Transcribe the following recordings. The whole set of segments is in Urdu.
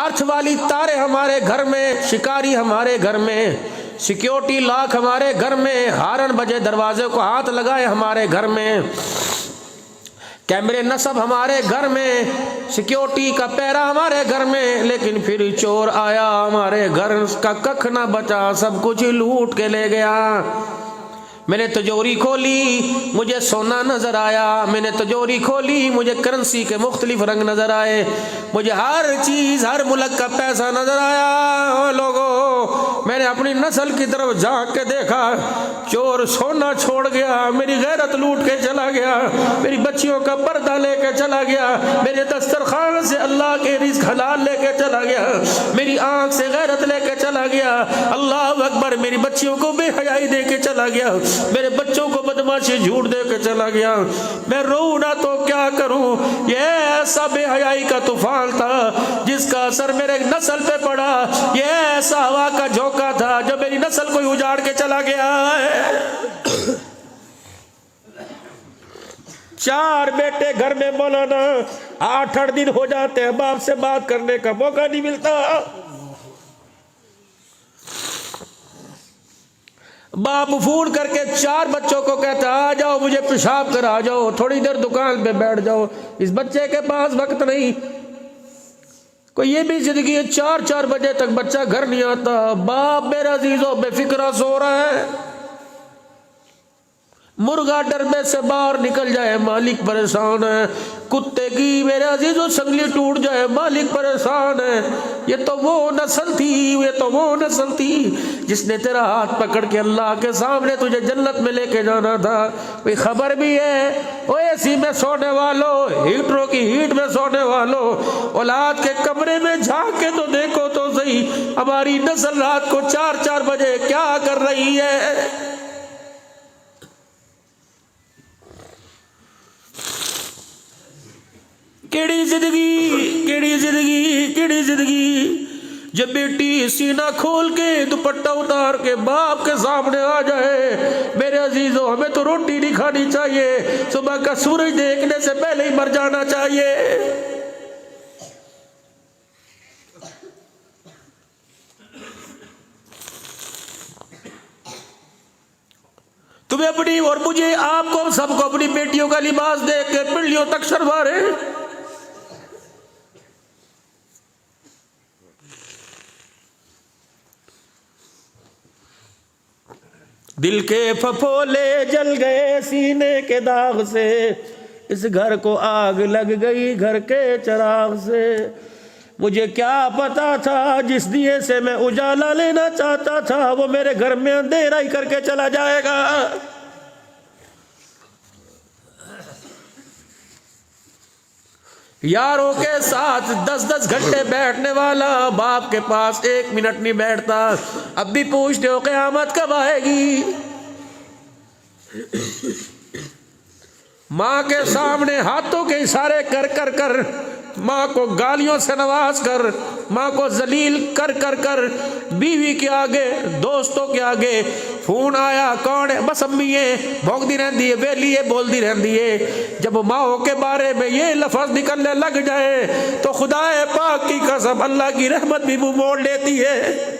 ارتھ والی تارے ہمارے گھر میں، شکاری ہمارے گھر میں، سیکیورٹی لاک ہمارے گھر میں، ہارن بجے دروازے کو ہاتھ لگائے ہمارے گھر میں، کیمرے نصب ہمارے گھر میں، سیکیورٹی کا پیرا ہمارے گھر میں، لیکن پھر چور آیا ہمارے گھر کا ککھ نہ بچا، سب کچھ لوٹ کے لے گیا۔ میں نے تجوری کھولی، مجھے سونا نظر آیا، میں نے تجوری کھولی، مجھے کرنسی کے مختلف رنگ نظر آئے، مجھے ہر چیز، ہر ملک کا پیسہ نظر آیا۔ اوہ لوگو، میں نے اپنی نسل کی طرف جھانک کے دیکھا، چور سونا چھوڑ گیا، میری غیرت لوٹ کے چلا گیا، میری بچیوں کا پردہ لے کے چلا گیا، میرے دسترخوان سے اللہ کے رزق حلال لے کے چلا گیا، میری آنکھ سے غیرت لے کے چلا گیا، اللہ اکبر، میری بچیوں کو بے حیائی دے کے چلا گیا، میرے بچوں کو بدماشی جھوٹ دے کے چلا گیا۔ میں رو نہ تو کیا کروں، یہ ایسا بے حیائی کا طوفان تھا جس کا اثر میرے نسل پہ پڑا، یہ ایسا ہوا کا جھونکا تھا جو میری نسل کو اجاڑ کے چلا گیا ہے۔ 4 بیٹے گھر میں، مولانا 8 دن ہو جاتے ہیں باپ سے بات کرنے کا موقع نہیں ملتا۔ باپ فون کر کے 4 بچوں کو کہتا آ جاؤ مجھے پیشاب کرا جاؤ، تھوڑی دیر دکان پہ بیٹھ جاؤ، اس بچے کے پاس وقت نہیں۔ کوئی یہ بھی زندگی ہے، 4 بجے تک بچہ گھر نہیں آتا، باپ میرا عزیزو بے فکرہ سو رہا ہے، مرغا ڈربے سے باہر نکل جائے مالک پریشان ہے، کتے کی میرے عزیزو سنگلی ٹوٹ جائے مالک پریشان ہے۔ یہ تو وہ نسل تھی، یہ تو وہ نسل تھی جس نے تیرا ہاتھ پکڑ کے اللہ کے سامنے تجھے جنت میں لے کے جانا تھا۔ کوئی خبر بھی ہے او اے سی میں سونے والوں، ہیٹروں کی ہیٹ میں سونے والوں، اولاد کے کمرے میں جھانک کے تو دیکھو تو صحیح، ہماری نسل رات کو 4 بجے کیا کر رہی ہے۔ کیڑی زندگی، کیڑی زندگی، کیڑی زندگی۔ جب بیٹی سینہ کھول کے دوپٹہ اتار کے باپ کے سامنے آ جائے، میرے عزیزو ہمیں تو روٹی نہیں کھانی چاہیے، صبح کا سورج دیکھنے سے پہلے ہی مر جانا چاہیے۔ تمہیں اپنی اور مجھے، آپ کو، سب کو اپنی بیٹیوں کا لباس دیکھ کے پنڈلیوں تک شرمارے۔ دل کے پھپھولے جل گئے سینے کے داغ سے، اس گھر کو آگ لگ گئی گھر کے چراغ سے۔ مجھے کیا پتا تھا جس دیے سے میں اجالا لینا چاہتا تھا وہ میرے گھر میں اندھیرا ہی کر کے چلا جائے گا۔ یاروں کے ساتھ 10 گھنٹے بیٹھنے والا باپ کے پاس 1 منٹ نہیں بیٹھتا۔ اب بھی پوچھتے ہو قیامت کب آئے گی؟ ماں کے سامنے ہاتھوں کے اشارے کر کر کر، ماں کو گالیوں سے نواز کر، ماں کو ذلیل کر کر کر، بیوی کے آگے، دوستوں کے آگے، فون آیا کون ہے، بس امی ہے، بھونکتی رہتی ہے، ویلی ہے، بولتی رہتی ہے۔ جب ماں کے بارے میں یہ لفظ نکلنے لگ جائے تو خدا پاک کی قسم اللہ کی رحمت بھی منہ موڑ لیتی ہے۔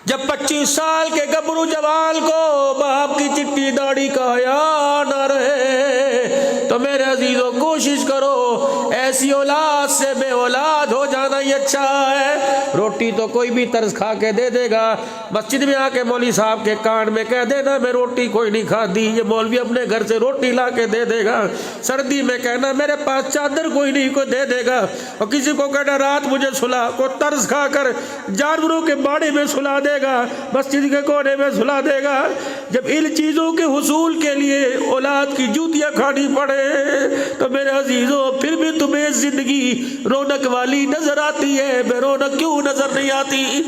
جب 25 سال کے گبرو جوان کو باپ کی چٹی داڑھی کا حیا نہ رہے تو میرے عزیزوں کوشش کرو، ایسی اولاد سے بے اولاد ہو جانا ہی اچھا ہے۔ روٹی تو کوئی بھی طرز کھا کے دے دے گا، مسجد میں آ کے مولوی صاحب کے کان میں کہہ دینا میں روٹی کوئی نہیں کھاتی، یہ مولوی اپنے گھر سے روٹی لا کے دے دے گا۔ سردی میں کہنا میرے پاس چادر کوئی نہیں، کوئی دے دے گا، اور کسی کو کہنا رات مجھے سلا، کو طرز کھا کر جانوروں کے باڑے میں سلا دے گا، مسجد کے کونے میں سلا دے گا۔ جب ان چیزوں کے حصول کے لیے اولاد کی جوتیاں کھانی پڑے تو میرے عزیزوں پھر بھی تمہیں زندگی رونق والی نظر آتی ہے، بے رونق کیوں نظر نہیں آتی؟